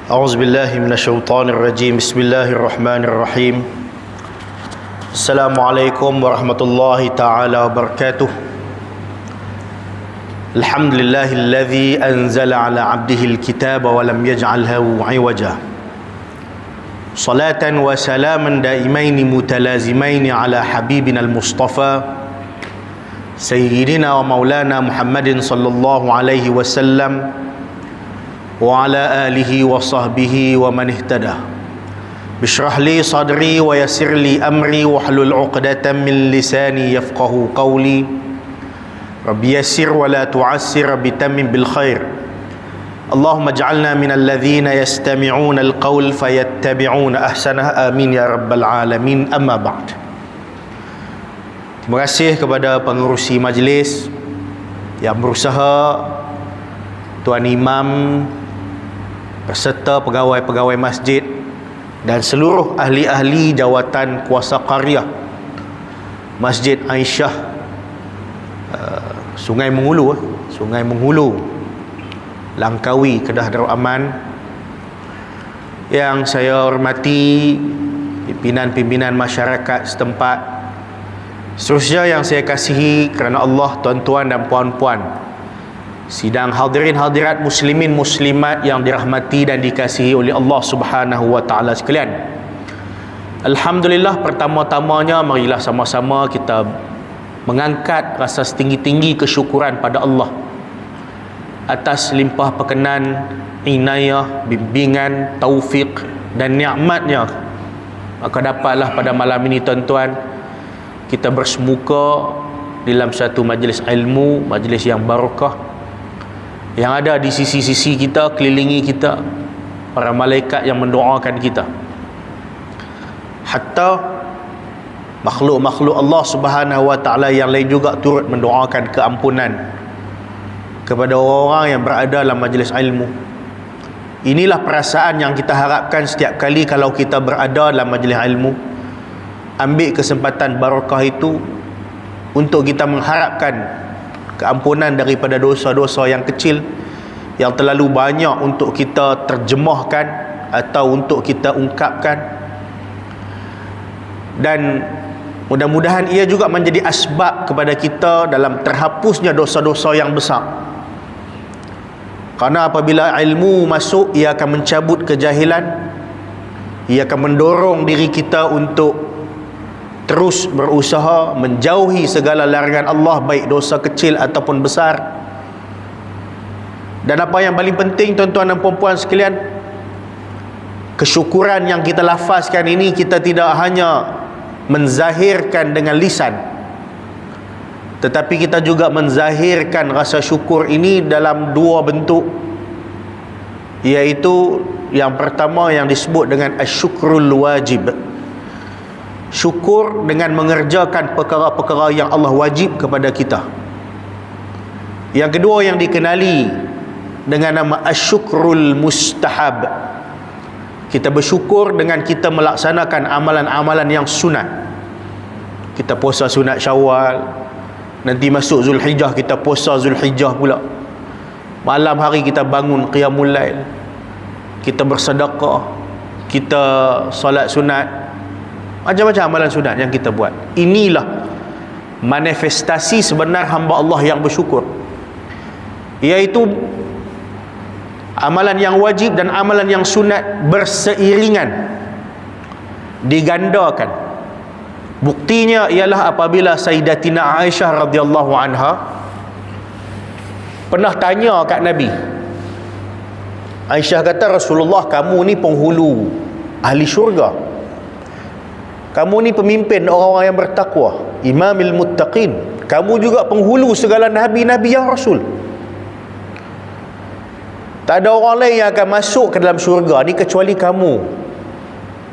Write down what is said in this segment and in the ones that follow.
أعوذ بالله من الشيطان الرجيم بسم الله الرحمن الرحيم السلام عليكم ورحمة الله تعالى وبركاته الحمد لله الذي أنزل على عبده الكتاب ولم يجعله عوجا صلاة وسلاما دائمين متلازمين على حبيبنا المصطفى سيدنا ومولانا محمد صلى الله عليه وسلم وعلى آله وصحبه ومن اهتدى بشرح لي صدري ويسر لي أمري واحلل عقدة من لساني يفقه قولي رب يسر ولا تعسر بتمم بالخير اللهم اجعلنا من الذين يستمعون القول فيتبعون أحسنه آمين يا رب العالمين أما بعد. Terima kasih kepada pengurusi majlis yang berusaha, Tuan Imam berserta pegawai-pegawai masjid dan seluruh ahli-ahli jawatan kuasa qaryah Masjid Aisyah Sungai Menghulu Langkawi, Kedah Darul Aman, yang saya hormati pimpinan-pimpinan masyarakat setempat, seterusnya yang saya kasihi kerana Allah, tuan-tuan dan puan-puan, sidang hadirin hadirat muslimin muslimat yang dirahmati dan dikasihi oleh Allah Subhanahu wa taala sekalian. Alhamdulillah, pertama-tamanya marilah sama-sama kita mengangkat rasa setinggi-tinggi kesyukuran pada Allah atas limpah perkenan, inayah, bimbingan, taufik dan nikmatnya. Maka dapatlah pada malam ini tuan-tuan kita bersemuka dalam satu majlis ilmu, majlis yang barakah, yang ada di sisi-sisi kita, kelilingi kita para malaikat yang mendoakan kita. Hatta makhluk-makhluk Allah Subhanahu wa taala yang lain juga turut mendoakan keampunan kepada orang-orang yang berada dalam majlis ilmu. Inilah perasaan yang kita harapkan setiap kali kalau kita berada dalam majlis ilmu. Ambil kesempatan barakah itu untuk kita mengharapkan keampunan daripada dosa-dosa yang kecil yang terlalu banyak untuk kita terjemahkan atau untuk kita ungkapkan, dan mudah-mudahan ia juga menjadi asbab kepada kita dalam terhapusnya dosa-dosa yang besar. Karena apabila ilmu masuk, ia akan mencabut kejahilan, ia akan mendorong diri kita untuk terus berusaha menjauhi segala larangan Allah, baik dosa kecil ataupun besar. Dan apa yang paling penting tuan-tuan dan puan-puan sekalian, kesyukuran yang kita lafazkan ini, kita tidak hanya menzahirkan dengan lisan, tetapi kita juga menzahirkan rasa syukur ini dalam dua bentuk, iaitu yang pertama yang disebut dengan asyukrul wajib, syukur dengan mengerjakan perkara-perkara yang Allah wajib kepada kita. Yang kedua yang dikenali dengan nama asyukrul mustahab, kita bersyukur dengan kita melaksanakan amalan-amalan yang sunat. Kita puasa sunat Syawal, nanti masuk Zulhijjah kita puasa Zulhijjah pula. Malam hari kita bangun qiyamul lail, kita bersedekah, kita solat sunat, macam-macam amalan sunat yang kita buat. Inilah manifestasi sebenar hamba Allah yang bersyukur, iaitu amalan yang wajib dan amalan yang sunat berseiringan, digandakan. Buktinya ialah apabila Sayyidatina Aisyah radhiyallahu anha pernah tanya kat Nabi. Aisyah kata, Rasulullah, kamu ni penghulu ahli syurga, kamu ni pemimpin orang-orang yang bertakwa, imamil muttaqin, kamu juga penghulu segala nabi-nabi yang rasul. Tak ada orang lain yang akan masuk ke dalam syurga ni kecuali kamu.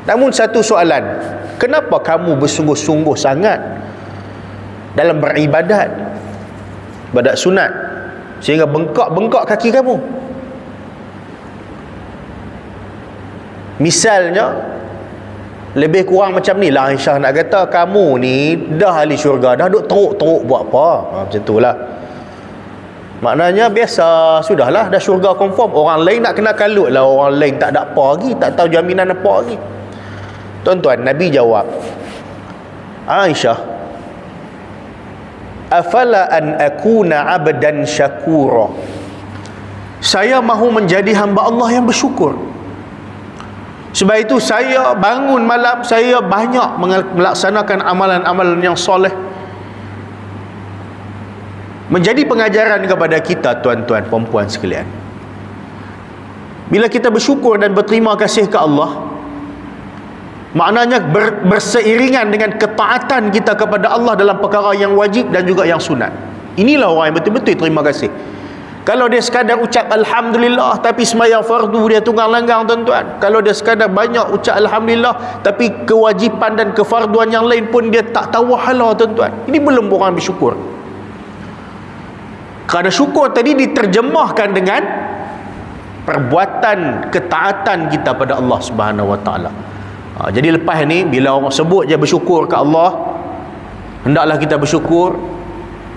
Namun satu soalan, kenapa kamu bersungguh-sungguh sangat dalam beribadat, ibadat sunat, sehingga bengkak-bengkak kaki kamu? Misalnya lebih kurang macam ni lah Aisyah nak kata, kamu ni dah ahli syurga, dah duk teruk-teruk buat apa? Macam tu lah. Maknanya biasa, sudahlah, dah syurga confirm. Orang lain nak kena kalut lah, orang lain tak ada apa lagi, tak tahu jaminan apa lagi. Tuan-tuan, Nabi jawab, Aisyah, afala an akuna abdan syakura, saya mahu menjadi hamba Allah yang bersyukur. Sebab itu saya bangun malam, saya banyak melaksanakan amalan-amalan yang soleh. Menjadi pengajaran kepada kita, tuan-tuan, perempuan sekalian, bila kita bersyukur dan berterima kasih ke Allah, maknanya berseiringan dengan ketaatan kita kepada Allah dalam perkara yang wajib dan juga yang sunat. Inilah orang yang betul-betul terima kasih. Kalau dia sekadar ucap Alhamdulillah tapi sembahyang fardu dia tunggang langgang, tuan-tuan. Kalau dia sekadar banyak ucap Alhamdulillah tapi kewajipan dan kefarduan yang lain pun dia tak tahu hala, tuan-tuan, ini belum orang bersyukur. Kerana syukur tadi diterjemahkan dengan perbuatan ketaatan kita pada Allah Subhanahu Wa Taala. Jadi lepas ni bila orang sebut je bersyukur ke Allah, hendaklah kita bersyukur.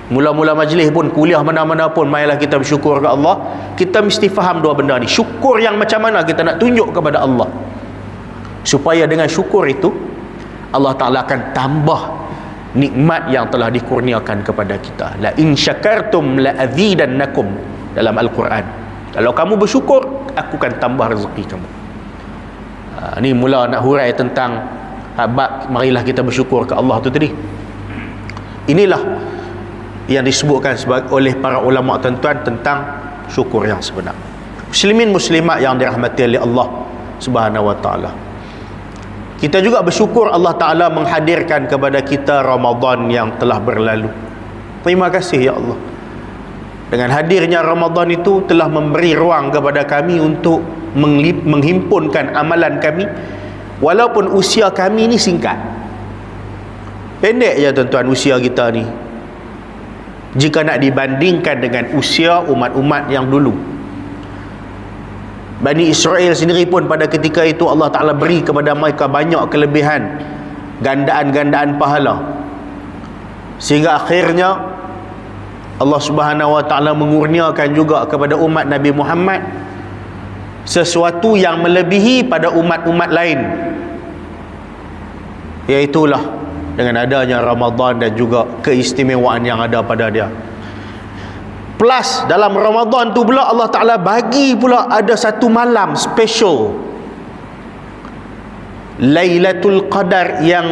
Mula-mula majlis pun, kuliah mana-mana pun, marilah kita bersyukur ke Allah. Kita mesti faham dua benda ni. Syukur yang macam mana kita nak tunjuk kepada Allah, supaya dengan syukur itu Allah Ta'ala akan tambah nikmat yang telah dikurniakan kepada kita. La in syakartum la azidannakum, dalam Al-Quran. Kalau kamu bersyukur, aku akan tambah rezeki kamu. Ni mula nak hurai tentang bab marilah kita bersyukur ke Allah tu tadi. Inilah yang disebutkan oleh para ulama, tuan-tuan, tentang syukur yang sebenar. Muslimin muslimat yang dirahmati oleh Allah Subhanahu Wa Taala, kita juga bersyukur Allah Ta'ala menghadirkan kepada kita Ramadan yang telah berlalu. Terima kasih ya Allah. Dengan hadirnya Ramadan itu telah memberi ruang kepada kami untuk menghimpunkan amalan kami, walaupun usia kami ni singkat. Pendek je, tuan-tuan, usia kita ni, jika nak dibandingkan dengan usia umat-umat yang dulu. Bani Israel sendiri pun pada ketika itu Allah Ta'ala beri kepada mereka banyak kelebihan, gandaan-gandaan pahala, sehingga akhirnya Allah Subhanahu Wa Ta'ala mengurniakan juga kepada umat Nabi Muhammad sesuatu yang melebihi pada umat-umat lain, iaitulah dengan adanya Ramadan dan juga keistimewaan yang ada pada dia. Plus dalam Ramadan tu pula Allah Ta'ala bagi pula ada satu malam special, Lailatul Qadar, yang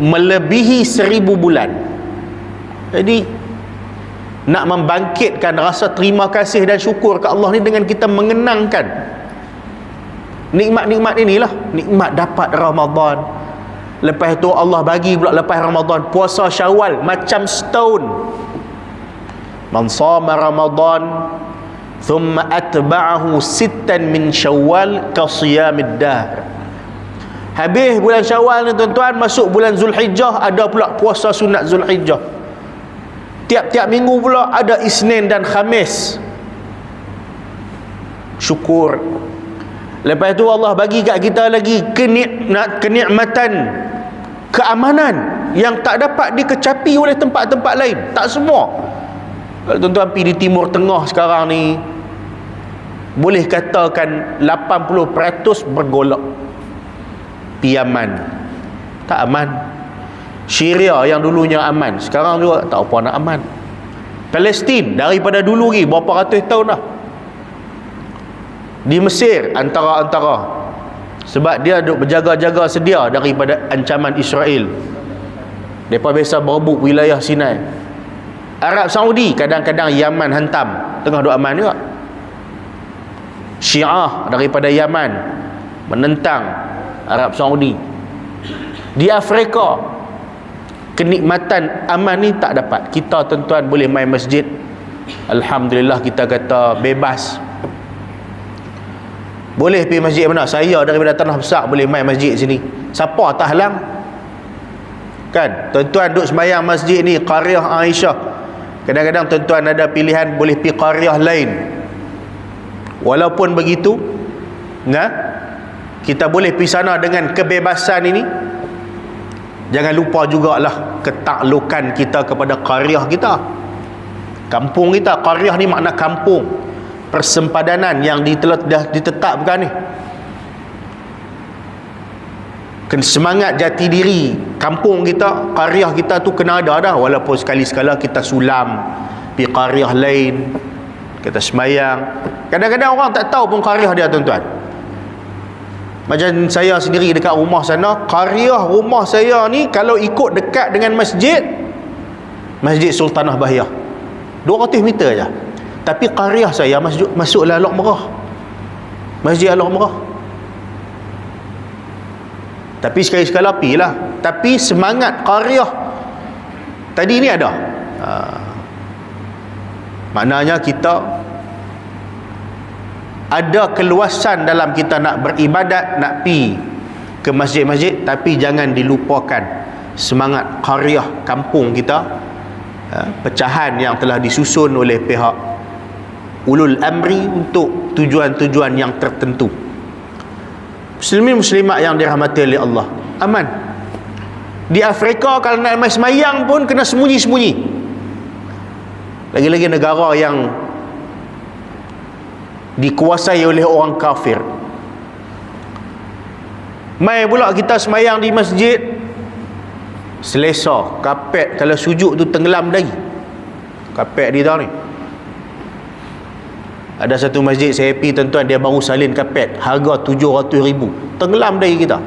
melebihi 1000 bulan. Jadi nak membangkitkan rasa terima kasih dan syukur ke Allah ni dengan kita mengenangkan nikmat-nikmat inilah. Nikmat dapat Ramadan, lepas tu Allah bagi pula lepas Ramadan puasa Syawal macam setahun. Man sama Ramadan thumma atba'ahu sittan min Syawal ka siyamid dahr. Habis bulan Syawal ni, tuan-tuan, masuk bulan Zulhijjah, ada pula puasa sunat Zulhijjah. Tiap-tiap minggu pula ada Isnin dan Khamis. Syukur. Lepas tu Allah bagi kat kita lagi kenikmatan, keamanan yang tak dapat dikecapi oleh tempat-tempat lain. Tak semua. Kalau tuan-tuan pergi di Timur Tengah sekarang ni, boleh katakan 80% bergolak. Pi Yaman, tak aman. Syria yang dulunya aman, sekarang juga tak apa nak aman. Palestin daripada dulu lagi berapa ratus tahun dah. Di Mesir antara-antara, sebab dia duk berjaga-jaga sedia daripada ancaman Israel. Mereka biasa berebut wilayah Sinai. Arab Saudi kadang-kadang Yaman hantam, tengah duk aman juga. Syiah daripada Yaman menentang Arab Saudi. Di Afrika kenikmatan aman ni tak dapat. Kita, tuan-tuan, boleh main masjid, alhamdulillah, kita kata bebas. Boleh pergi masjid mana? Saya daripada Tanah Besar boleh main masjid sini. Siapa tak halang? Kan? Tuan-tuan duk sembahyang masjid ni Qaryah Aisyah. Kadang-kadang tuan-tuan ada pilihan boleh pergi qaryah lain. Walaupun begitu, kita boleh pergi sana dengan kebebasan ini. Jangan lupa jugalah ketaklukan kita kepada qaryah kita. Kampung kita, qaryah ni makna kampung, persempadanan yang dah ditetapkan ni. Semangat jati diri kampung kita, qaryah kita tu kena ada dah. Walaupun sekali-sekala kita sulam pergi qaryah lain, kita semayang. Kadang-kadang orang tak tahu pun qaryah dia, tuan-tuan. Macam saya sendiri dekat rumah sana, qaryah rumah saya ni kalau ikut dekat dengan Masjid Sultanah Bahiyah 200 meter je. Tapi qaryah saya masuklah Alok Merah, Masjid Alok Merah. Tapi sekali-sekala pergilah. Tapi semangat qaryah tadi ni ada. Maknanya kita ada keluasan dalam kita nak beribadat, nak pi ke masjid-masjid, tapi jangan dilupakan semangat qaryah kampung kita, pecahan yang telah disusun oleh pihak ulul amri untuk tujuan-tujuan yang tertentu. Muslimin muslimat yang dirahmati oleh Allah, aman. Di Afrika kalau nak main semayang pun kena sembunyi-sembunyi. Lagi-lagi negara yang dikuasai oleh orang kafir. Mai pula kita semayang di masjid, selesa, kapet kalau sujud tu tenggelam lagi. Kapet dia tahu ni. Ada satu masjid saya pergi, tuan-tuan, dia baru salin kapet, harga 700,000. Tenggelam dari kita.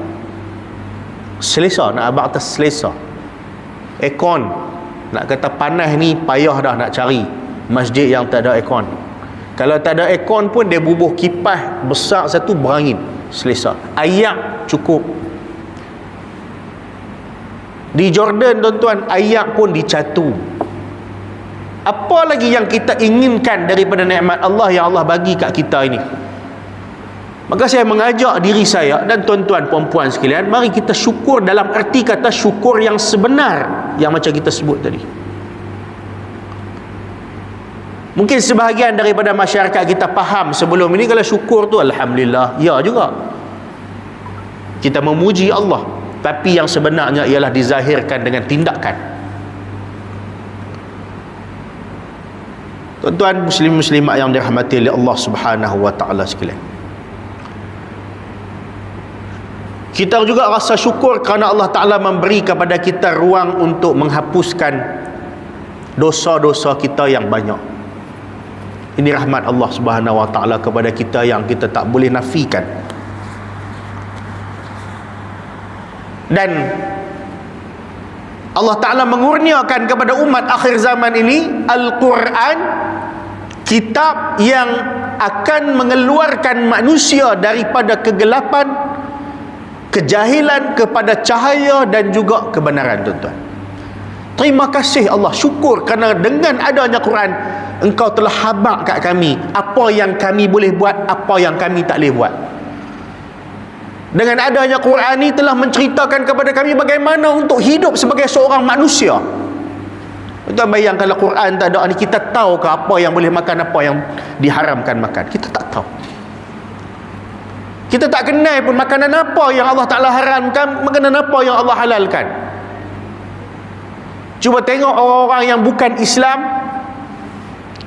Selesa, nak abang atas selesa. Aircon, nak kata panas ni payah dah nak cari masjid yang tak ada aircon. Kalau tak ada aircon pun dia bubuh kipas besar satu berangin, selesa. Ayak cukup. Di Jordan, tuan-tuan, ayak pun dicatu. Apa lagi yang kita inginkan daripada nikmat Allah yang Allah bagi kat kita ini? Maka saya mengajak diri saya dan tuan-tuan puan-puan sekalian, mari kita syukur dalam erti kata syukur yang sebenar, yang macam kita sebut tadi. Mungkin sebahagian daripada masyarakat kita faham sebelum ini kalau syukur tu alhamdulillah, ya juga, kita memuji Allah, tapi yang sebenarnya ialah dizahirkan dengan tindakan. Tuan-tuan muslim-muslimat yang dirahmati oleh Allah Subhanahu wa taala sekalian, kita juga rasa syukur kerana Allah Taala memberi kepada kita ruang untuk menghapuskan dosa-dosa kita yang banyak. Ini rahmat Allah Subhanahu wa taala kepada kita yang kita tak boleh nafikan. Dan Allah Ta'ala mengurniakan kepada umat akhir zaman ini Al-Quran, kitab yang akan mengeluarkan manusia daripada kegelapan, kejahilan kepada cahaya dan juga kebenaran, tuan-tuan. Terima kasih Allah, syukur kerana dengan adanya Quran Engkau telah habaq kat kami apa yang kami boleh buat, apa yang kami tak boleh buat. Dengan adanya Quran ini telah menceritakan kepada kami bagaimana untuk hidup sebagai seorang manusia. Tuan bayang kalau Quran tak ada ni, kita tahu ke apa yang boleh makan, apa yang diharamkan makan? Kita tak tahu. Kita tak kenal pun makanan apa yang Allah Ta'ala haramkan, makanan apa yang Allah halalkan. Cuba tengok orang-orang yang bukan Islam,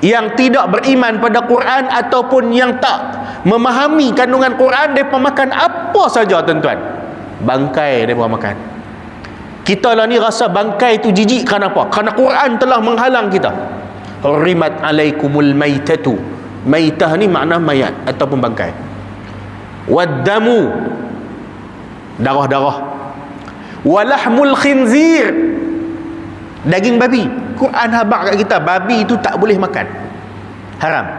yang tidak beriman pada Quran ataupun yang tak memahami kandungan Quran, mereka makan apa saja, tuan-tuan. Bangkai mereka makan. Kita lah ni rasa bangkai tu jijik kerana apa? Kerana Quran telah menghalang kita. Hurrimat alaikumul maitatu. Maitah ni makna mayat ataupun bangkai. Waddamu, darah-darah. Walahmul khinzir, daging babi. Quran habaq kat kita, babi itu tak boleh makan, haram.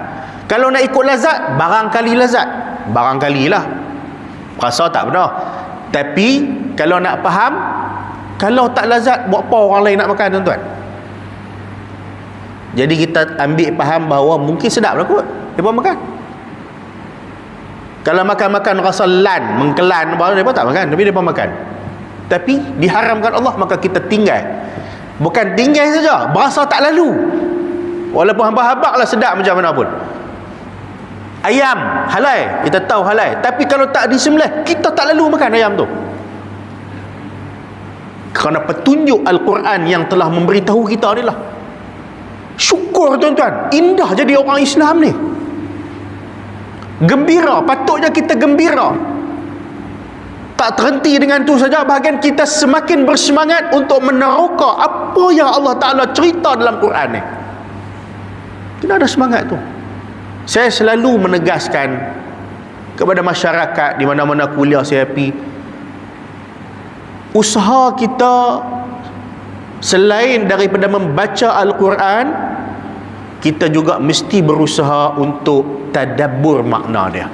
Kalau nak ikut lazat, barangkali lazat, barangkali lah, rasa tak benar. Tapi kalau nak faham, kalau tak lazat, buat apa orang lain nak makan, tuan-tuan? Jadi kita ambil faham bahawa mungkin sedap lah kot mereka makan. Kalau makan-makan rasa lan, mengkelan, mereka tak makan, tapi mereka makan. Tapi diharamkan Allah, maka kita tinggal. Bukan tinggal saja, berasa tak lalu. Walaupun hamba-hamba lah sedap macam mana pun. Ayam halal, kita tahu halal, tapi kalau tak disembelih, kita tak lalu makan ayam tu. Kerana petunjuk Al-Quran yang telah memberitahu kita ni lah. Syukur tuan-tuan, indah jadi orang Islam ni. Gembira, patutnya kita gembira. Tak terhenti dengan tu saja, bahagian kita semakin bersemangat untuk meneroka apa yang Allah Ta'ala cerita dalam Quran ni. Kena ada semangat tu. Saya selalu menegaskan kepada masyarakat di mana-mana kuliah saya pergi, usaha kita selain daripada membaca Al-Quran, kita juga mesti berusaha untuk tadabbur makna dia.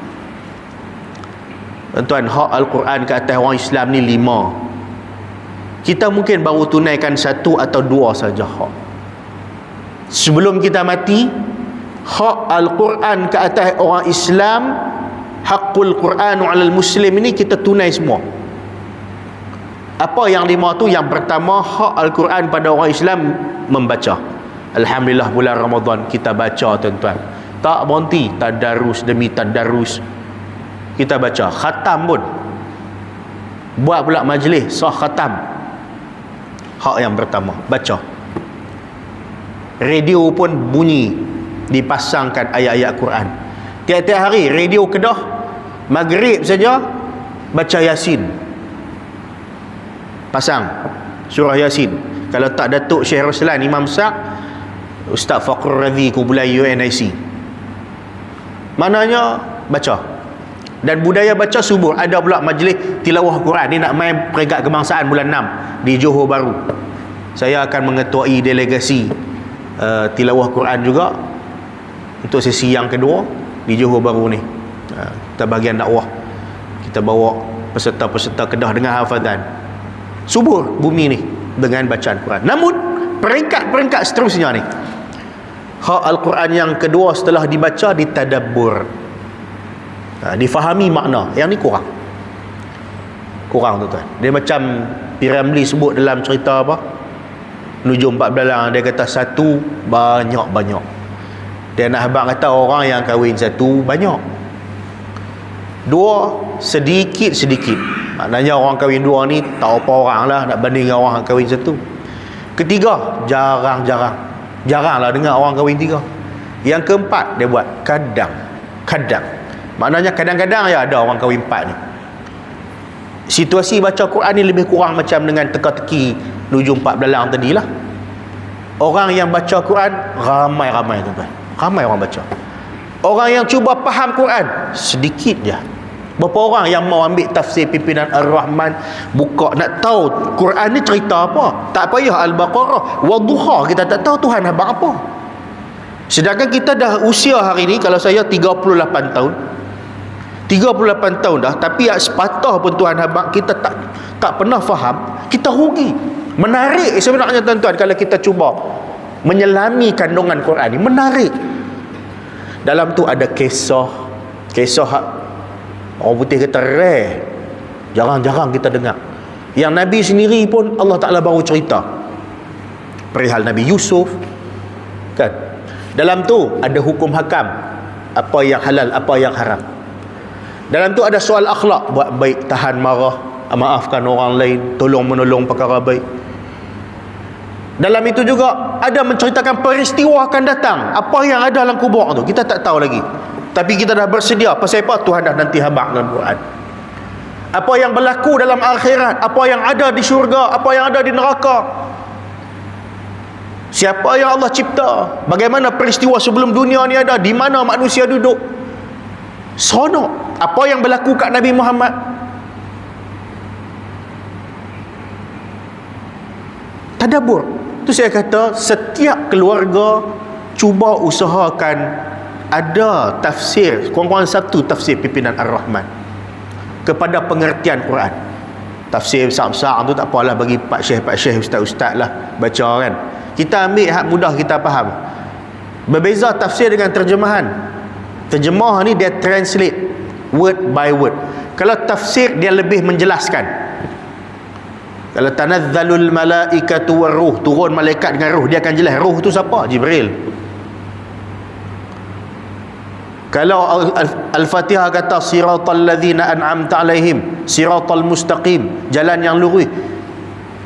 Tuan-tuan, hak Al-Quran ke atas orang Islam ni 5. Kita mungkin baru tunaikan 1 atau 2 saja hak. Sebelum kita mati, hak Al-Quran ke atas orang Islam, haqqul Qur'anu 'alal muslim ini kita tunai semua. Apa yang 5 tu? Yang pertama, hak Al-Quran pada orang Islam membaca. Alhamdulillah bulan Ramadan kita baca tuan-tuan. Tak berhenti, tadarus demi tadarus kita baca. Khatam pun buat pula majlis sah khatam. Hak yang pertama, baca. Radio pun bunyi, dipasangkan ayat-ayat Quran. Tiap-tiap hari radio Kedah, maghrib saja baca Yasin, pasang surah Yasin. Kalau tak Datuk Syekh Roslan Imam Sak, Ustaz Faqrul Radhi Kumpulan UNIC, maknanya baca. Dan budaya baca subur. Ada pula majlis tilawah Quran. Ni nak main peringkat kebangsaan bulan 6 di Johor Bahru. Saya akan mengetuai delegasi tilawah Quran juga untuk sesi yang kedua di Johor Bahru ni. Kita bahagian dakwah, kita bawa peserta-peserta Kedah dengan hafazan. Subur bumi ni dengan bacaan Quran. Namun peringkat-peringkat seterusnya ni, hak Al-Quran yang kedua setelah dibaca, ditadabbur, difahami makna. Yang ni kurang tuan-tuan. Dia macam Piramli sebut dalam cerita apa, Nujum 4 Belalang. Dia kata 1 banyak-banyak. Dia nak habaq kata orang yang kahwin 1 banyak, 2 sedikit-sedikit. Maknanya orang kahwin 2 ni tak apa orang lah nak banding dengan orang kahwin 1. 3 jarang-jarang. Jaranglah dengar orang kahwin 3. Yang keempat dia buat kadang-kadang. Maknanya kadang-kadang ya ada orang kahwin 4 ni. Situasi baca Quran ni lebih kurang macam dengan teka-teki Nujum 4 Belalang tadi lah. Orang yang baca Quran ramai-ramai tuan-tuan. Ramai orang baca. Orang yang cuba faham Quran sedikit je. Berapa orang yang mau ambil tafsir pimpinan Ar-Rahman, buka nak tahu Quran ni cerita apa? Tak payah Al-Baqarah, Wadduha kita tak tahu Tuhan habaq apa. Sedangkan kita dah usia hari ni, kalau saya 38 tahun dah, tapi sepatah pun Tuhan habaq kita tak pernah faham, kita rugi. Menarik sebenarnya tuan-tuan kalau kita cuba menyelami kandungan Quran ni, menarik. Dalam tu ada kisah orang putih kata rare, jarang-jarang kita dengar. Yang Nabi sendiri pun Allah Ta'ala baru cerita perihal Nabi Yusuf kan. Dalam tu ada hukum hakam, apa yang halal, apa yang haram. Dalam tu ada soal akhlak, buat baik, tahan marah, maafkan orang lain, tolong menolong perkara baik. Dalam itu juga ada menceritakan peristiwa akan datang, apa yang ada dalam kubur tu kita tak tahu lagi, tapi kita dah bersedia. Pasal apa? Tuhan dah nanti habaq dalam Quran. Apa yang berlaku dalam akhirat, apa yang ada di syurga, apa yang ada di neraka, siapa yang Allah cipta, bagaimana peristiwa sebelum dunia ni ada, di mana manusia duduk. Seronok. Apa yang berlaku kat Nabi Muhammad. Tadabbur. Tu saya kata setiap keluarga cuba usahakan ada tafsir, kurang-kurang 1 tafsir pimpinan Ar-Rahman kepada pengertian Quran. Tafsir besar-besar tu tak apalah, bagi pak syekh, ustaz-ustaz lah baca kan. Kita ambil hak mudah kita faham. Berbeza tafsir dengan terjemahan. Terjemah ni dia translate word by word. Kalau tafsir dia lebih menjelaskan. Kalau tanazzalul malaikatu waruh, turun malaikat dengan ruh, dia akan jelas ruh tu siapa? Jibril. Kalau Al-Fatihah kata siratal ladzina an'amta alaihim, siratal mustaqim, jalan yang lurus,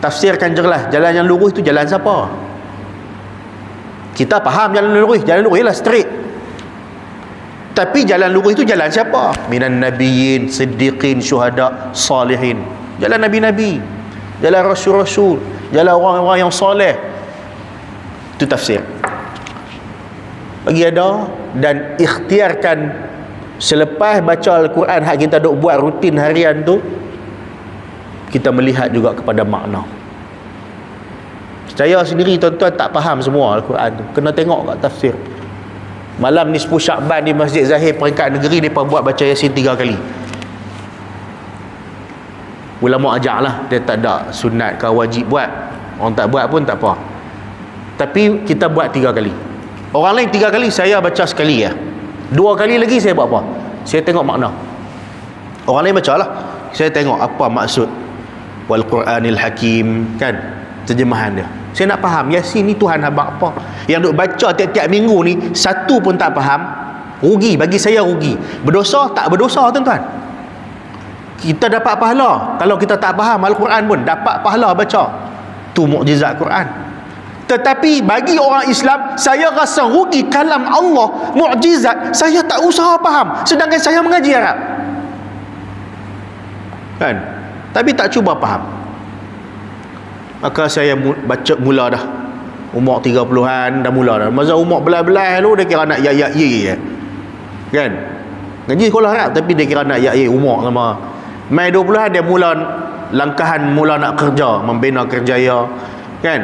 tafsirkan jelas jalan yang lurus tu jalan siapa? Kita faham jalan lurus lah straight. Tapi jalan lurus itu jalan siapa? Minan nabiyyin, siddiqin, syuhada, salihin. Jalan nabi-nabi, jalan rasul-rasul, jalan orang-orang yang soleh. Itu tafsir. Bagi ada, dan ikhtiarkan selepas baca Al-Quran hak kita duk buat rutin harian tu, kita melihat juga kepada makna. Saya sendiri tuan-tuan tak faham semua Al-Quran tu, kena tengok kat tafsir. Malam ni 10 Syakban di Masjid Zahir peringkat negeri, mereka buat baca Yasin 3 kali. Ulama ajar lah, dia tak ada sunat ke wajib buat. Orang tak buat pun tak apa. Tapi kita buat 3 kali. Orang lain 3 kali, saya baca sekali ya. 2 kali lagi saya buat apa? Saya tengok makna. Orang lain baca lah, saya tengok apa maksud wal Quranil Hakim, kan, terjemahan dia. Saya nak faham Yasin ni Tuhan habaq apa. Yang duk baca tiap-tiap minggu ni satu pun tak faham, rugi, bagi saya rugi. Berdosa tak berdosa tuan-tuan. Kita dapat pahala kalau kita tak faham Al-Quran pun dapat pahala baca. Tu mukjizat Quran. Tetapi bagi orang Islam, saya rasa rugi kalam Allah, mukjizat, saya tak usaha faham sedangkan saya mengaji Arab. Kan? Tapi tak cuba faham. Maka saya baca mula dah. Umur 30-an dah mula dah. Masa umur belah-belah lu dia kira nak ya ye. Kan? Ngaji sekolah Arab tapi dia kira nak ya ye umur sama. Mai 20-an dia mula langkahan mula nak kerja, membina kerjaya. Kan?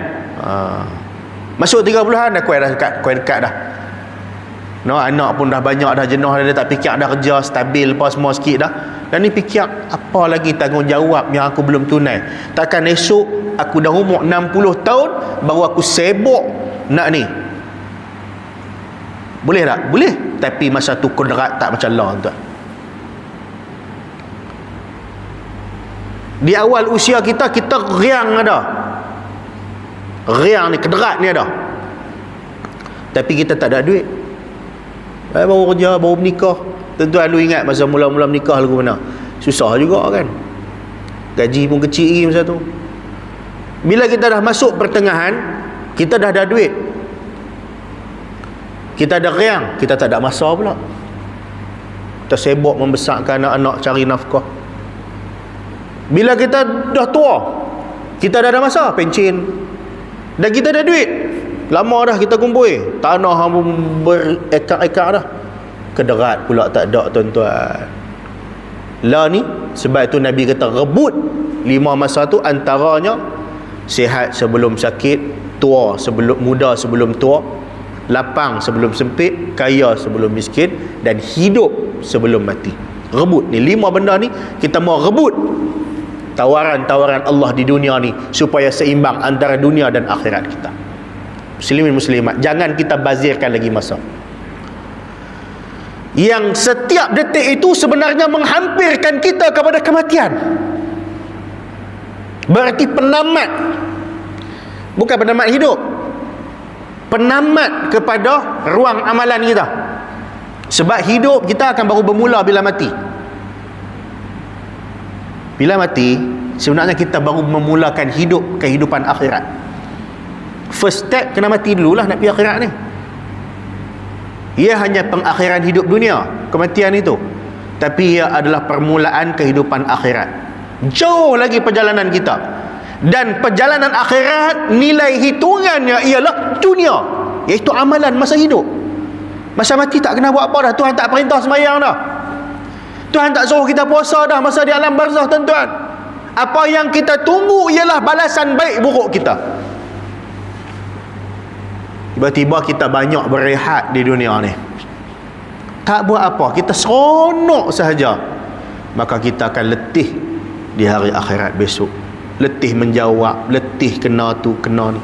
Masuk 30-an dah kuat dekat dah. No, anak pun dah banyak dah, jenuh dah, tak fikir dah kerja stabil apa semua sikit dah. Dan ni fikir apa lagi tanggungjawab yang aku belum tunai. Takkan esok aku dah umur 60 tahun baru aku sibuk nak ni. Boleh tak? Boleh. Tapi masa tu kodrat tak macam Allah tuan. Di awal usia kita riang ada. Riang ni, kederat ni ada. Tapi kita tak ada duit. Baru kerja, baru menikah. Tentu lu ingat masa mula-mula menikah lagu mana. Susah juga kan. Gaji pun kecil lagi masa tu. Bila kita dah masuk pertengahan, kita dah ada duit, kita ada riang, kita tak ada masa pula. Kita sibuk membesarkan anak-anak, cari nafkah. Bila kita dah tua, kita dah ada masa, pencen. Dan kita ada duit, lama dah kita kumpul, tanah berekar-ekar dah. Kederat pula tak ada tuan-tuan. Lah ni, sebab itu Nabi kata rebut 5 masa tu, antaranya sihat sebelum sakit, tua sebelum muda sebelum tua, lapang sebelum sempit, kaya sebelum miskin, dan hidup sebelum mati. Rebut ni 5 benda ni, kita mau rebut tawaran-tawaran Allah di dunia ni supaya seimbang antara dunia dan akhirat kita. Muslimin muslimat, jangan kita bazirkan lagi masa. Yang setiap detik itu sebenarnya menghampirkan kita kepada kematian. Berarti penamat, bukan penamat hidup, penamat kepada ruang amalan kita. Sebab hidup kita akan baru bermula bila mati. Bila mati, sebenarnya kita baru memulakan hidup kehidupan akhirat. First step kena mati dululah nak pergi akhirat ni. Ia hanya pengakhiran hidup dunia, kematian itu. Tapi ia adalah permulaan kehidupan akhirat. Jauh lagi perjalanan kita. Dan perjalanan akhirat, nilai hitungannya ialah dunia, iaitu amalan masa hidup. Masa mati tak kena buat apa dah. Tuhan tak perintah sembahyang dah. Tuhan tak suruh kita puasa dah masa di alam barzah tuan-tuan. Apa yang kita tunggu ialah balasan baik buruk kita. Tiba-tiba kita banyak berehat di dunia ni, tak buat apa, kita seronok sahaja. Maka kita akan letih di hari akhirat besok. Letih menjawab, letih kena tu, kena ni.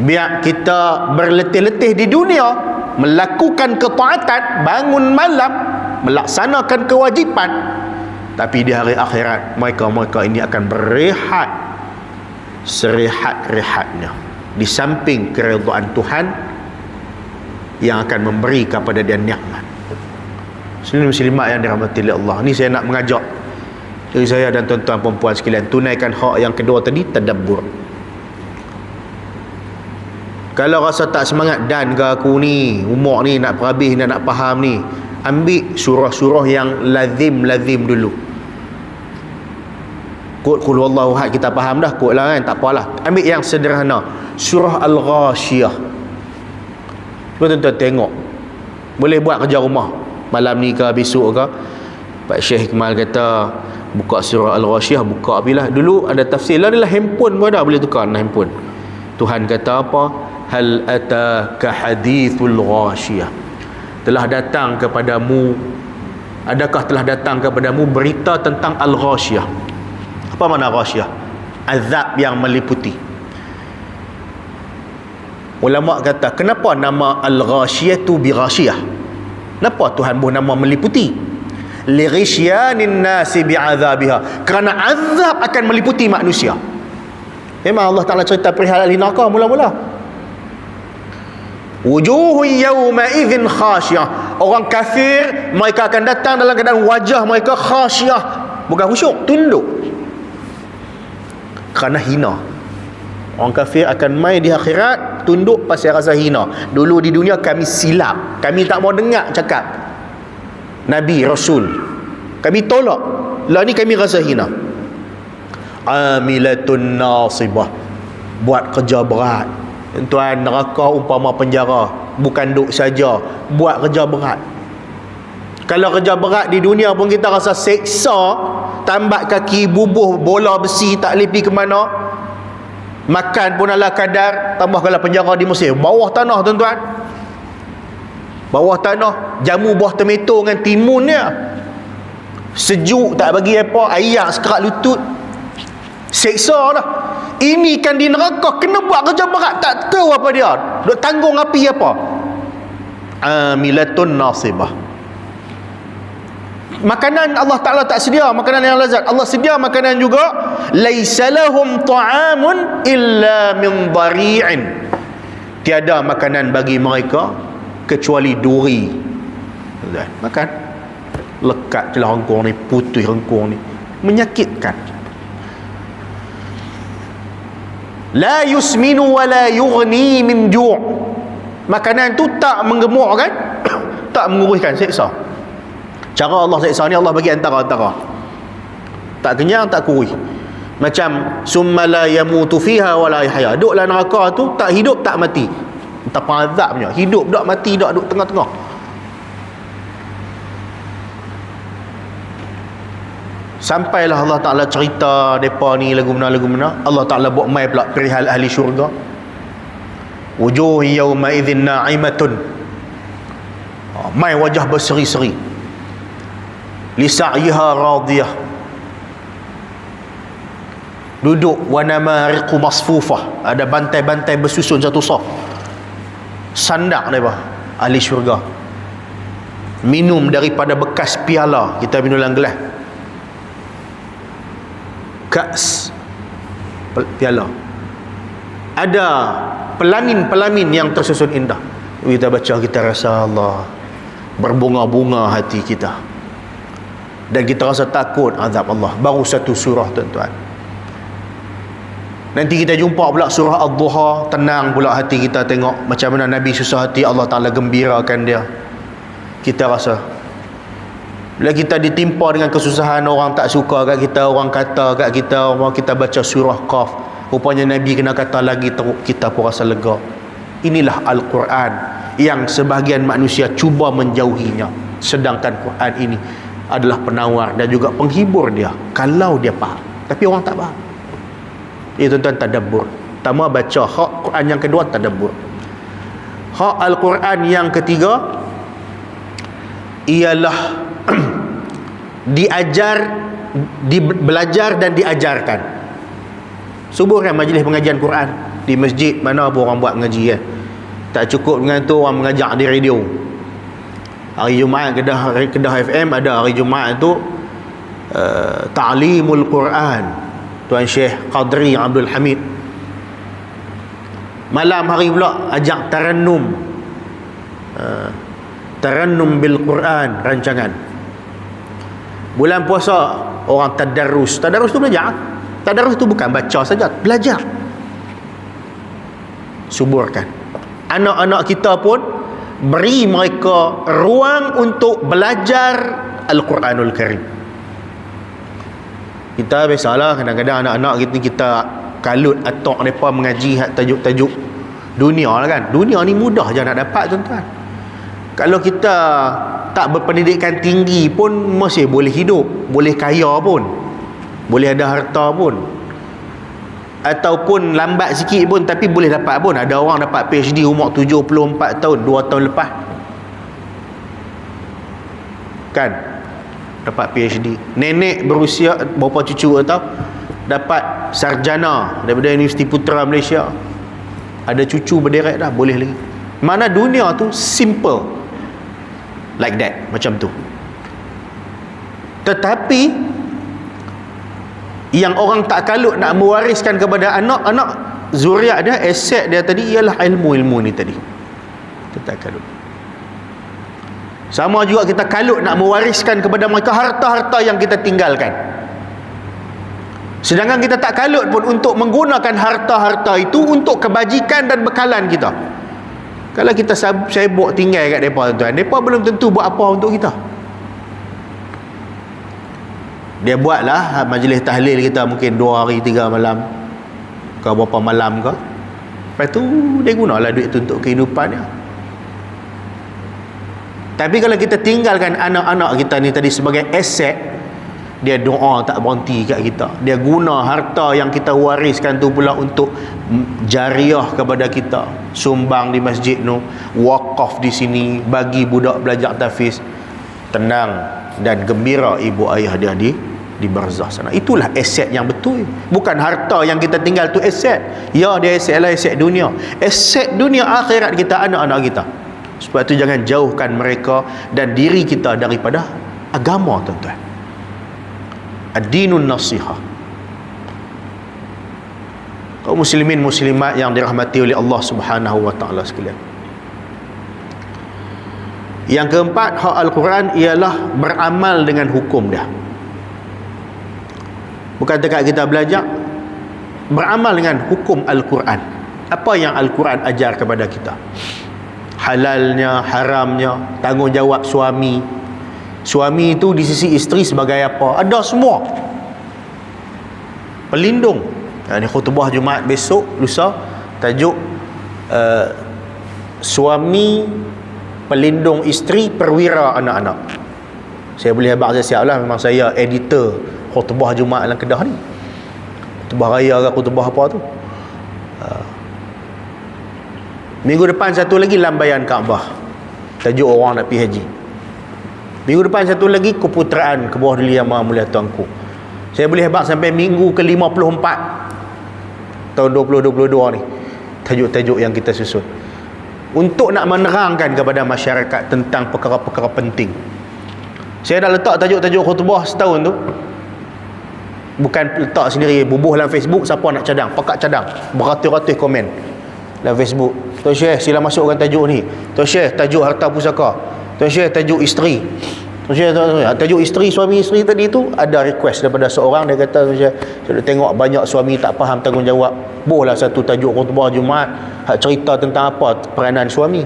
Biar kita berletih-letih di dunia, melakukan ketaatan, bangun malam, melaksanakan kewajipan. Tapi di hari akhirat, mereka ini akan berehat serehat-rehatnya di samping keridhaan Tuhan yang akan memberi kepada dia nikmat. Muslimat yang dirahmati oleh Allah, ni saya nak mengajak diri saya dan tuan-tuan perempuan sekalian, tunaikan hak yang kedua tadi, tadabbur. Kalau rasa tak semangat, dan ke aku ni, umur ni nak perhabis, nak faham ni, ambil surah-surah yang lazim dulu. Kod qul huwallahu ahad kita faham dah, kod lah kan, tak apalah. Ambil yang sederhana, surah Al-Ghashiyah. Tuan-tuan tengok, boleh buat kerja rumah malam ni ke besok ke. Pak Syekh Ikmal kata buka surah Al-Ghashiyah, buka apilah. Dulu ada tafsir lah, adalah handphone pun ada, boleh tukar handphone. Tuhan kata apa? Hal ataka hadithul ghashiyah. Telah datang kepadamu, adakah telah datang kepadamu berita tentang Al-Ghashiyah? Apa makna Ghashiyah? Azab yang meliputi. Ulama kata, kenapa nama Al-Ghashiyah tu bi-Ghashiyah? Kenapa Tuhan buat nama meliputi? Lighishyanin nasi bi'adzabiha. Kerana azab akan meliputi manusia. Memang Allah Ta'ala cerita perihal ahli neraka mula-mula. Wujuhun yawma idzin khasyiyah. Orang kafir mereka akan datang dalam keadaan wajah mereka khasyiyah, bukan khusyuk, tunduk. Kerana hina. Orang kafir akan mai di akhirat tunduk pasal rasa hina. Dulu di dunia kami silap, kami tak mau dengar cakap Nabi Rasul, kami tolak. Lah ni kami rasa hina. Amilatun nasibah, buat kerja berat. Tuan, neraka umpama penjara, bukan duduk saja, buat kerja berat. Kalau kerja berat di dunia pun kita rasa seksa, tambat kaki, bubuh bola besi, tak boleh pergi ke mana, makan pun ala kadar. Tambah kalau penjara di Mesir, bawah tanah tuan-tuan, bawah tanah, jamu buah tomato dengan timun dia, sejuk tak bagi apa, air sekerat lutut, seksa dah. Ini kan di neraka, kena buat kerja berat, tak tahu apa dia, duk tanggung api apa. Amilatun nasibah. Makanan Allah Ta'ala tak sedia makanan yang lazat, Allah sedia makanan juga. Laisa lahum ta'amun illa min dhari'in. Tiada makanan bagi mereka kecuali duri. Makan lekat celah rengkung ni, putih rengkung ni, menyakitkan. La yusminu wa la yughni min ju'. Makanan tu tak menggemukkan, tak menguruskan, seksa. Cara Allah seksa ni, Allah bagi antara-antara. Tak kenyang, tak kurus. Macam summa la yamutu fiha wa la yahya. Duduk dalam neraka tu tak hidup tak mati. Entah azabnya, hidup dak mati dak, duduk tengah-tengah. Sampailah Allah Ta'ala cerita mereka ni lagu mana. Allah Ta'ala buat mai pula perihal ahli syurga. Wujuh yawma idzin na'imatun. Mai wajah berseri-seri. Li sa'yiha radiyah. Duduk wa namariqu masfufah. Ada bantai-bantai bersusun satu saf. Sandak mereka ahli syurga. Minum daripada bekas piala. Kita minum dalam gelas. Kas, piala. Ada pelamin-pelamin yang tersusun indah. Kita baca, kita rasa Allah, berbunga-bunga hati kita, dan kita rasa takut azab Allah. Baru satu surah tuan-tuan. Nanti kita jumpa pula surah Ad-Duha, tenang pula hati kita, tengok macam mana Nabi susah hati, Allah Ta'ala gembirakan dia. Kita rasa bila kita ditimpa dengan kesusahan, orang tak suka kat kita, orang kata kat kita, orang kita baca surah Qaf, rupanya Nabi kena kata lagi, teruk, kita pun rasa lega. Inilah Al-Quran yang sebahagian manusia cuba menjauhinya, sedangkan Quran ini adalah penawar dan juga penghibur dia kalau dia faham. Tapi orang tak faham. Tuan-tuan, tadabbur. Pertama baca hak Quran, yang kedua tadabbur. Hak Al-Quran yang ketiga ialah belajar dan diajarkan. Subuh kan majlis pengajian Quran di masjid, mana pun orang buat mengaji kan. Tak cukup dengan tu, orang mengajak di radio. Hari Jumaat Kedah FM ada hari Jumaat tu Ta'limul Quran, Tuan Syekh Qadri Abdul Hamid. Malam hari pula ajak Tarannum bil Quran, rancangan. Bulan puasa orang tadarrus. Tadarrus tu belajar. Tadarrus tu bukan baca saja, belajar. Suburkan. Anak-anak kita pun beri mereka ruang untuk belajar Al-Quranul Karim. Kita biasalah kadang-kadang anak-anak kita kalut atok mereka mengaji tajuk-tajuk dunia lah kan. Dunia ni mudah je nak dapat tuan-tuan. Kalau kita tak berpendidikan tinggi pun masih boleh hidup, boleh kaya pun, boleh ada harta pun, ataupun lambat sikit pun tapi boleh dapat pun. Ada orang dapat PhD umur 74 tahun 2 tahun lepas kan, dapat PhD. Nenek berusia berapa cucu atau dapat sarjana daripada Universiti Putra Malaysia, ada cucu berderet dah, boleh lagi. Mana dunia tu simple like that, macam tu. Tetapi yang orang tak kalut nak mewariskan kepada anak-anak zuriat dia, aset dia tadi ialah ilmu-ilmu ni tadi. Kita tak kalut. Sama juga kita kalut nak mewariskan kepada mereka harta-harta yang kita tinggalkan. Sedangkan kita tak kalut pun untuk menggunakan harta-harta itu untuk kebajikan dan bekalan kita. Kalau kita sibuk tinggal kat mereka tuan, mereka belum tentu buat apa untuk kita. Dia buatlah majlis tahlil kita mungkin 2 hari 3 malam ke berapa malam ke, lepas tu dia gunalah duit tu untuk kehidupan dia. Tapi kalau kita tinggalkan anak-anak kita ni tadi sebagai aset, dia doa tak berhenti kat kita, dia guna harta yang kita wariskan tu pula untuk jariah kepada kita, sumbang di masjid tu, wakaf di sini, bagi budak belajar tahfiz. Tenang dan gembira ibu ayah dia di barzah sana. Itulah aset yang betul. Bukan harta yang kita tinggal tu aset. Ya, dia aset lah, aset dunia. Aset dunia akhirat kita, anak-anak kita. Sebab tu jangan jauhkan mereka dan diri kita daripada agama tuan-tuan. Ad-dinun nasihah. Kaum muslimin muslimat yang dirahmati oleh Allah Subhanahu wa taala sekalian. Yang keempat, hak Al-Quran ialah beramal dengan hukum dia. Bukan dekat kita belajar, beramal dengan hukum Al-Quran. Apa yang Al-Quran ajar kepada kita, halalnya, haramnya, tanggungjawab suami. Suami itu di sisi isteri sebagai apa? Ada semua. Pelindung. Ini khutbah Jumaat besok, lusa, tajuk suami pelindung isteri, perwira anak-anak. Saya boleh habaq saya siap lah. Memang saya editor khutbah Jumaat dalam Kedah ni. Khutbah raya ke khutbah apa tu. Minggu depan satu lagi lambaian Kaabah, tajuk orang nak pergi haji. Minggu depan satu lagi keputeraan ke bawah dili Yang Maha Mulia Tuanku. Saya boleh habaq sampai minggu ke-54 tahun 2022 ni, tajuk-tajuk yang kita susun untuk nak menerangkan kepada masyarakat tentang perkara-perkara penting. Saya dah letak tajuk-tajuk khutbah setahun tu, bukan letak sendiri, bubuh dalam Facebook. Siapa nak cadang, pakat cadang, beratus-ratus komen dalam Facebook. Tuan Syekh sila masukkan tajuk ni. Tuan Syekh tajuk harta pusaka. Tuan Syekh tajuk isteri. Tuan Syekh tajuk isteri, suami isteri tadi tu ada request daripada seorang. Dia kata, Tuan Syekh, saya tengok banyak suami tak faham tanggungjawab. Bolehlah satu tajuk khutbah Jumaat hak cerita tentang apa peranan suami.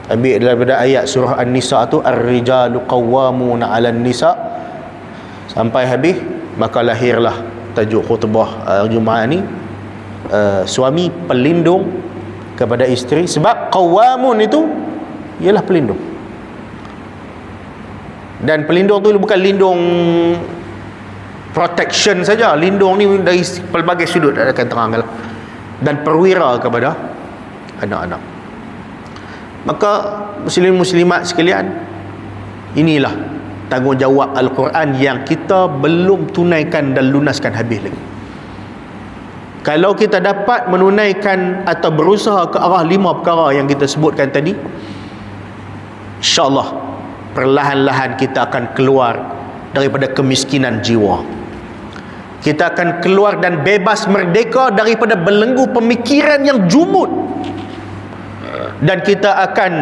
Ambil daripada ayat surah An-Nisa tu, Ar-rijalu qawwamuna 'alan nisa, sampai habis. Maka lahirlah tajuk khutbah Jumaat ni, suami pelindung kepada isteri. Sebab qawwamun itu ialah pelindung. Dan pelindung tu bukan lindung protection saja. Lindung ni dari pelbagai sudut akan terangkan. Dan perwira kepada anak-anak. Maka muslim muslimat sekalian, inilah tanggungjawab Al-Quran yang kita belum tunaikan dan lunaskan habis lagi. Kalau kita dapat menunaikan atau berusaha ke arah 5 perkara yang kita sebutkan tadi, insya-Allah perlahan-lahan kita akan keluar daripada kemiskinan jiwa. Kita akan keluar dan bebas merdeka daripada belenggu pemikiran yang jumud. Dan kita akan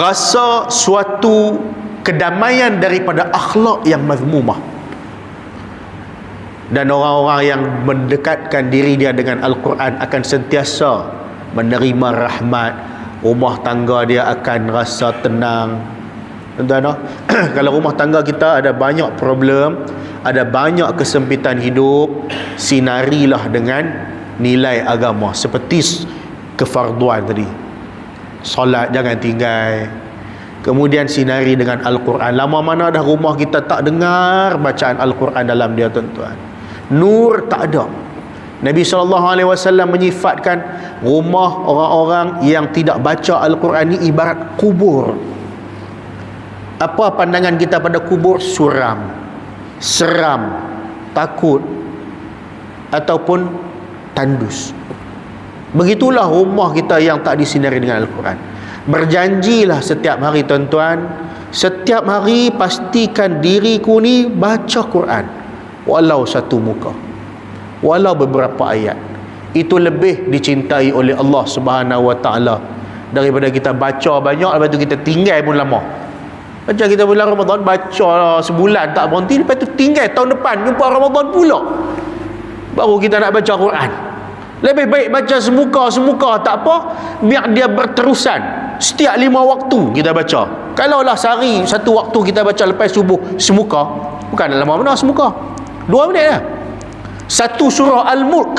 rasa suatu kedamaian daripada akhlak yang mazmumah. Dan orang-orang yang mendekatkan diri dia dengan Al-Quran akan sentiasa menerima rahmat, rumah tangga dia akan rasa tenang. Tuan-tuan, kalau rumah tangga kita ada banyak problem, ada banyak kesempitan hidup, sinarilah dengan nilai agama seperti kefarduan tadi. Solat jangan tinggal. Kemudian sinari dengan Al-Quran. Lama mana dah rumah kita tak dengar bacaan Al-Quran dalam dia, tuan-tuan. Nur tak ada. Nabi SAW menyifatkan rumah orang-orang yang tidak baca Al-Quran ni ibarat kubur. Apa pandangan kita pada kubur? Suram, seram, takut, ataupun tandus. Begitulah rumah kita yang tak disinari dengan Al-Quran. Berjanjilah setiap hari, tuan-tuan, setiap hari pastikan diriku ni baca Quran, walau satu muka, walau beberapa ayat. Itu lebih dicintai oleh Allah Subhanahu Wa Taala daripada kita baca banyak lepas tu kita tinggal pun lama. Macam kita bulan Ramadan baca sebulan tak berhenti, lepas tu tinggal tahun depan jumpa Ramadan pula baru kita nak baca Quran. Lebih baik baca semuka tak apa, biar dia berterusan. Setiap 5 waktu kita baca. Kalaulah sehari satu waktu kita baca lepas subuh semuka, bukan lama benar semuka, 2 minit lah. Satu surah Al-Mulk.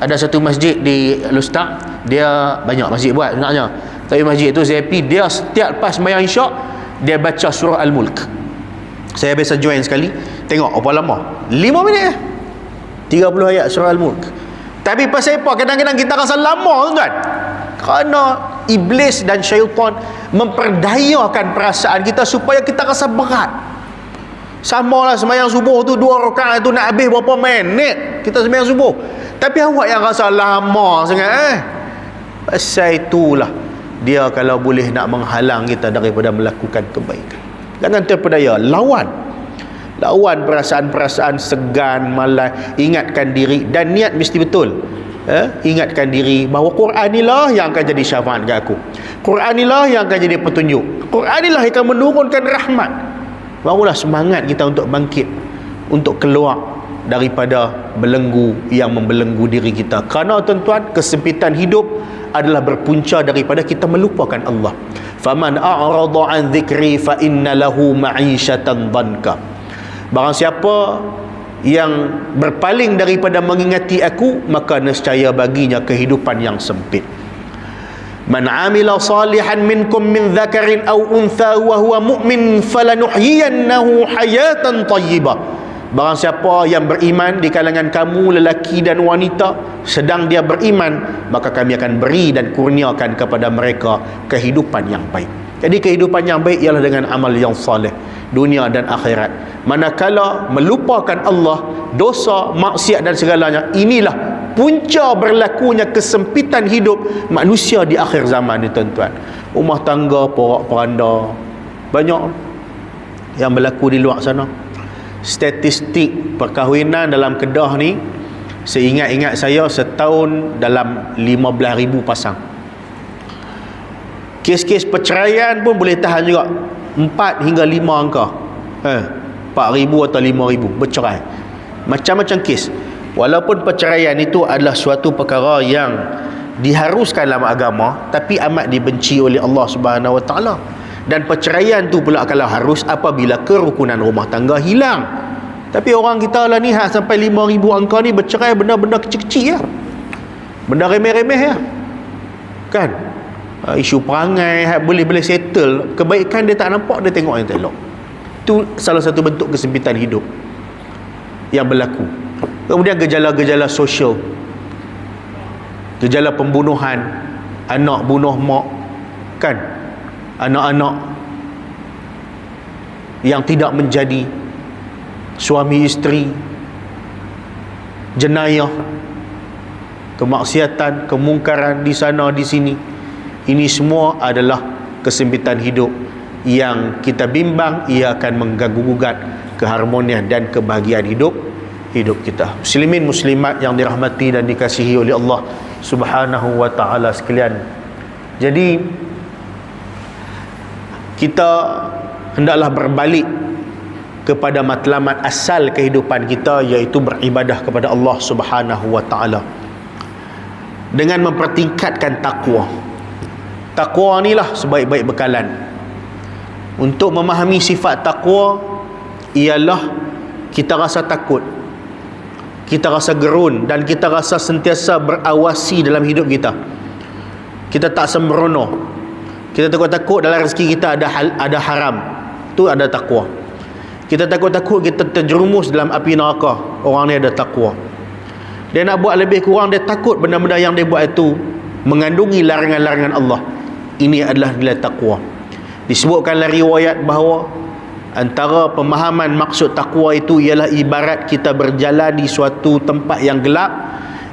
Ada satu masjid di Lustak, dia banyak masjid buat sebenarnya, tapi masjid tu saya pergi, dia setiap lepas sembahyang isyak dia baca surah Al-Mulk. Saya biasa join sekali, tengok apa lama, 5 minit lah, 30 ayat surah Al-Mulk. Tapi pasal apa kadang-kadang kita rasa lama, tuan-tuan? Kerana iblis dan syaitan memperdayakan perasaan kita supaya kita rasa berat. Samalah sembahyang subuh tu 2 rakaat tu nak habis berapa minit kita sembahyang subuh, tapi awak yang rasa lama sangat. Pasal itulah dia kalau boleh nak menghalang kita daripada melakukan kebaikan. Jangan terpedaya, lawan perasaan-perasaan segan, malas. Ingatkan diri, dan niat mesti betul. Ingatkan diri bahawa Quran inilah yang akan jadi syafaat ke aku, Quran inilah yang akan jadi petunjuk, Quran inilah yang akan menurunkan rahmat. Barulah semangat kita untuk bangkit, untuk keluar daripada belenggu yang membelenggu diri kita. Kerana, tuan-tuan, kesempitan hidup adalah berpunca daripada kita melupakan Allah. Faman a'rada an dhikri fa inna lahu ma'isyatan dhanka. Barang siapa yang berpaling daripada mengingati aku, maka nescaya baginya kehidupan yang sempit. Man amila salihan minkum min dzakarin aw untha wa huwa mu'min falanuhyiyannahu hayatan thayyibah. Barang siapa yang beriman di kalangan kamu, lelaki dan wanita, sedang dia beriman, maka kami akan beri dan kurniakan kepada mereka kehidupan yang baik. Jadi kehidupan yang baik ialah dengan amal yang saleh, dunia dan akhirat. Manakala melupakan Allah, dosa, maksiat dan segalanya, inilah punca berlakunya kesempitan hidup manusia di akhir zaman ni, tuan-tuan. Rumah tangga porak-poranda, banyak yang berlaku di luar sana. Statistik perkahwinan dalam Kedah ni, seingat-ingat saya setahun dalam 15,000 pasang. Kes-kes perceraian pun boleh tahan juga 4 hingga 5 angka. 4,000 atau 5,000 bercerai. Macam-macam kes. Walaupun perceraian itu adalah suatu perkara yang diharuskan dalam agama, tapi amat dibenci oleh Allah Subhanahu Wa Taala. Dan perceraian tu pula kalau harus apabila kerukunan rumah tangga hilang. Tapi orang kita lah ni sampai 5,000 angka ni bercerai benda-benda kecil-kecil ya. Benda remeh-remeh ya. Kan? Isu perangai boleh settle, kebaikan dia tak nampak, dia tengok yang tak elok. Itu salah satu bentuk kesempitan hidup yang berlaku. Kemudian gejala-gejala sosial, gejala pembunuhan, anak bunuh mak, kan, anak-anak yang tidak menjadi suami isteri, jenayah, kemaksiatan, kemungkaran di sana di sini. Ini semua adalah kesempitan hidup yang kita bimbang ia akan mengganggu-gugat keharmonian dan kebahagiaan hidup kita. Muslimin muslimat yang dirahmati dan dikasihi oleh Allah Subhanahu Wa Taala sekalian. Jadi kita hendaklah berbalik kepada matlamat asal kehidupan kita, iaitu beribadah kepada Allah Subhanahu Wa Taala. dengan mempertingkatkan takwa. Takwa inilah sebaik-baik bekalan. Untuk memahami sifat takwa ialah kita rasa takut, kita rasa gerun, dan kita rasa sentiasa berawasi dalam hidup kita. Kita tak sembrono, kita takut-takut dalam rezeki kita ada haram. Itu ada takwa. Kita takut-takut kita terjerumus dalam api neraka. Orang ni ada takwa. Dia nak buat lebih kurang, dia takut benda-benda yang dia buat itu mengandungi larangan-larangan Allah. Ini adalah nilai takwa. Disebutkan dalam riwayat bahawa antara pemahaman maksud takwa itu ialah ibarat kita berjalan di suatu tempat yang gelap,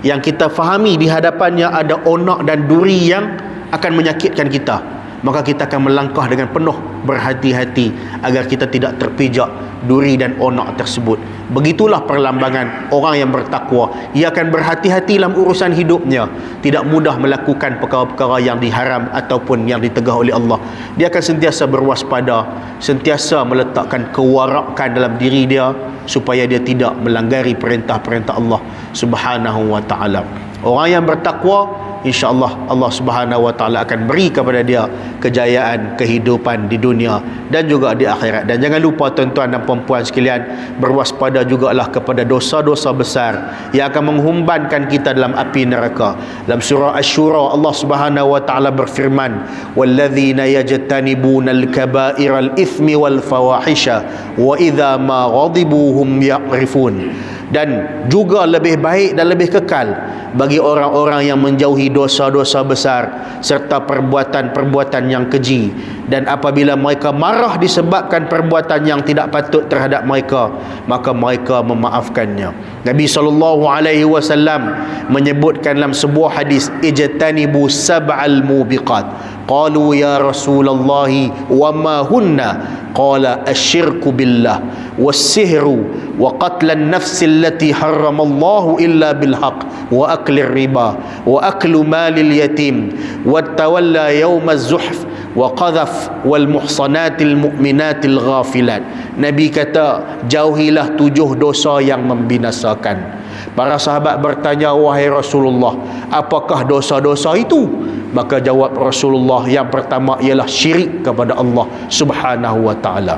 yang kita fahami di hadapannya ada onak dan duri yang akan menyakitkan kita. Maka kita akan melangkah dengan penuh berhati-hati agar kita tidak terpijak duri dan onak tersebut. Begitulah perlambangan orang yang bertakwa. Ia akan berhati-hati dalam urusan hidupnya, tidak mudah melakukan perkara-perkara yang diharam ataupun yang ditegah oleh Allah. Dia akan sentiasa berwaspada, sentiasa meletakkan kewarakan dalam diri dia supaya dia tidak melanggari perintah-perintah Allah Subhanahu wa taala. Orang yang bertakwa, insya-Allah Allah Subhanahu wa taala akan beri kepada dia kejayaan kehidupan di dunia dan juga di akhirat. Dan jangan lupa tuan-tuan dan puan-puan sekalian, berwaspada jugalah kepada dosa-dosa besar yang akan menghumbankan kita dalam api neraka. Dalam surah Asy-Syura Allah Subhanahu wa taala berfirman, "Walladzina yajtanibunal kaba'iral itsmi wal fawahisha wa idza ma ghadibu hum ya'rifun." Dan juga lebih baik dan lebih kekal bagi orang-orang yang menjauhi dosa-dosa besar serta perbuatan-perbuatan yang keji, dan apabila mereka marah disebabkan perbuatan yang tidak patut terhadap mereka, maka mereka memaafkannya. Nabi SAW menyebutkan dalam sebuah hadis, ijtanibu sab'al mubiqat. Qalu ya Rasulullah wa ma hunna? Qala asyirku billah was-sihru wa qatlan nafsi allati harramallahu illa bilhaq wa aklir riba wa aklu malil yatim wa tawalla yawmaz zuhf wa qadhaf wal muhsanatil mu'minatil ghafilat. Nabi kata, jauhilah 7 dosa yang membinasakan. Para sahabat bertanya, wahai Rasulullah, apakah dosa-dosa itu? Maka jawab Rasulullah, yang pertama ialah syirik kepada Allah Subhanahu wa taala.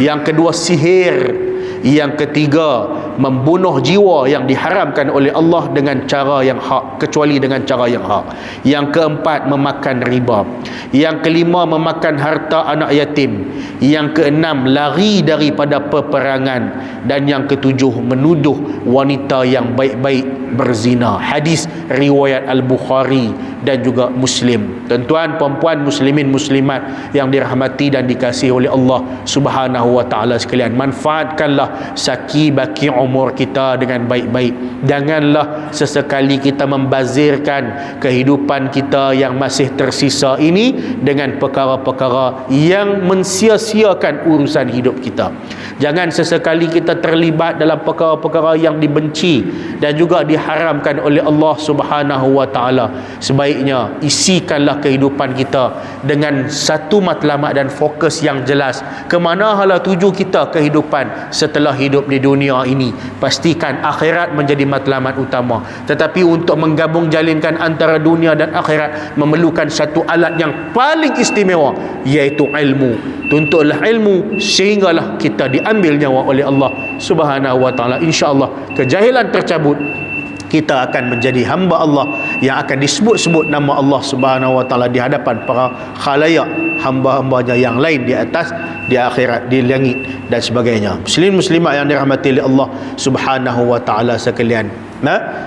Yang kedua sihir. Yang ketiga membunuh jiwa yang diharamkan oleh Allah dengan cara yang hak, kecuali dengan cara yang hak. Yang keempat memakan riba. Yang kelima memakan harta anak yatim. Yang keenam lari daripada peperangan. Dan yang ketujuh menuduh wanita yang baik-baik berzina. Hadis riwayat Al-Bukhari dan juga Muslim. Tuan-tuan, puan-puan, muslimin, muslimat yang dirahmati dan dikasihi oleh Allah Subhanahu wa taala sekalian, manfaatkanlah saki baki umur kita dengan baik-baik. Janganlah sesekali kita membazirkan kehidupan kita yang masih tersisa ini dengan perkara-perkara yang mensia-siakan urusan hidup kita. Jangan sesekali kita terlibat dalam perkara-perkara yang dibenci dan juga diharamkan oleh Allah Subhanahu wa taala. Sebaiknya isikanlah kehidupan kita dengan satu matlamat dan fokus yang jelas. Ke mana hala tuju kita kehidupan setelah hidup di dunia ini? Pastikan akhirat menjadi matlamat utama. Tetapi untuk menggabung jalinkan antara dunia dan akhirat memerlukan satu alat yang paling istimewa, iaitu ilmu. Tuntutlah ilmu sehinggalah kita diambil nyawa oleh Allah Subhanahu wa taala. Insya-Allah kejahilan tercabut, kita akan menjadi hamba Allah yang akan disebut-sebut nama Allah Subhanahu wa taala di hadapan para khalayak hamba-hambanya yang lain di atas, di akhirat, di langit dan sebagainya. Muslim muslimat yang dirahmati oleh Allah Subhanahu wa taala sekalian,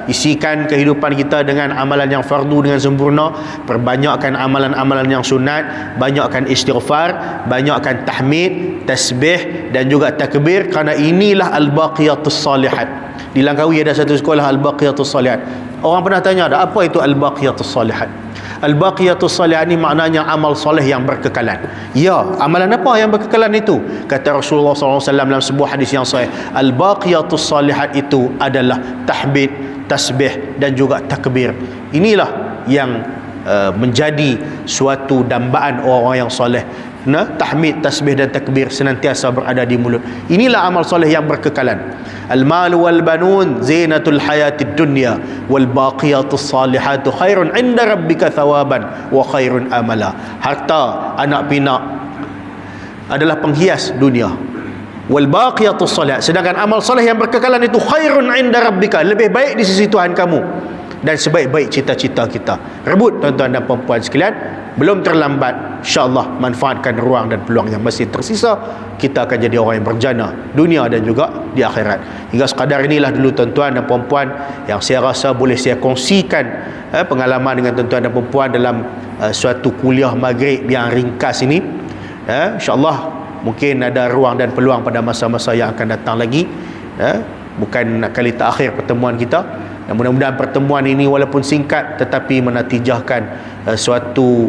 isikan kehidupan kita dengan amalan yang fardu dengan sempurna. Perbanyakkan amalan-amalan yang sunat, banyakkan istighfar, banyakkan tahmid, tasbih dan juga takbir, kerana inilah al-baqiyatus salihat. Di Langkawi ada satu sekolah Al-Baqiyatus Salihat. Orang pernah tanya, ada apa itu Al-Baqiyatus Salihat? Al-Baqiyatus Salihat ni maknanya amal soleh yang berkekalan. Ya, amalan apa yang berkekalan itu? Kata Rasulullah SAW dalam sebuah hadis yang sahih, Al-Baqiyatus Salihat itu adalah tahmid, tasbih dan juga takbir. Inilah yang menjadi suatu dambaan orang-orang yang soleh. tahmid, tasbih dan takbir senantiasa berada di mulut. Inilah amal soleh yang berkekalan. Al-mal wal banun zinatul hayatid dunya wal baqiyatus salihatu khairun inda rabbika thawaban wa khairun amala. Harta, anak pinak adalah penghias dunia. Wal baqiyatus salihat, sedangkan amal soleh yang berkekalan itu khairun inda rabbika, lebih baik di sisi Tuhan kamu dan sebaik-baik cita-cita kita. Rebut tuan-tuan dan puan-puan sekalian, belum terlambat. InsyaAllah manfaatkan ruang dan peluang yang masih tersisa. Kita akan jadi orang yang berjana dunia dan juga di akhirat. Hingga sekadar inilah dulu tuan-tuan dan puan-puan yang saya rasa boleh saya kongsikan pengalaman dengan tuan-tuan dan puan-puan dalam suatu kuliah maghrib yang ringkas ini. InsyaAllah mungkin ada ruang dan peluang pada masa-masa yang akan datang lagi. Bukan kali terakhir pertemuan kita. Dan mudah-mudahan pertemuan ini walaupun singkat tetapi menatijahkan suatu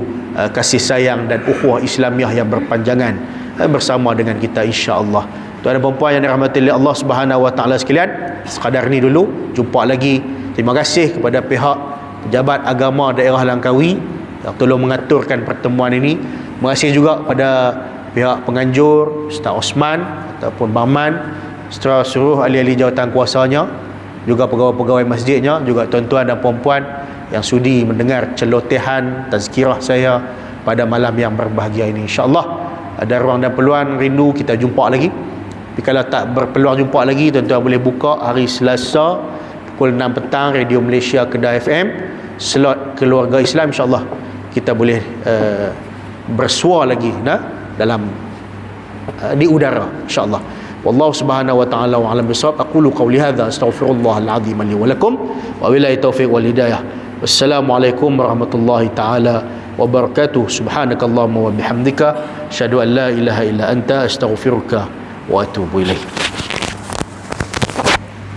kasih sayang dan ukhuwah Islamiah yang berpanjangan bersama dengan kita insya-Allah. Tuan dan puan-puan yang dirahmati oleh Allah Subhanahu wa taala sekalian, sekadar ni dulu, jumpa lagi. Terima kasih kepada pihak pejabat agama daerah Langkawi yang tolong mengaturkan pertemuan ini. Terima kasih juga kepada pihak penganjur, Ustaz Osman ataupun Baman, serta seluruh ahli-ahli jawatan kuasanya, juga pegawai-pegawai masjidnya, juga tuan-tuan dan puan-puan yang sudi mendengar celotehan tazkirah saya pada malam yang berbahagia ini. InsyaAllah ada ruang dan peluang rindu kita jumpa lagi. Tapi kalau tak berpeluang jumpa lagi, tuan-tuan boleh buka hari Selasa pukul 6 petang Radio Malaysia Kedah FM, slot keluarga Islam. InsyaAllah kita boleh bersuara lagi dalam di udara insyaAllah. Wallahu subhanahu wa ta'ala wa alam bisawab. Aqulu qawli hadha astaghfirullah al-azim li wa lakum wa billahi taufiq wal hidayah. Wassalamualaikum warahmatullahi ta'ala wabarakatuh. Subhanakallahumma wa bihamdika asyhadu an la ilaha illa anta astaghfiruka wa atubu ilaik.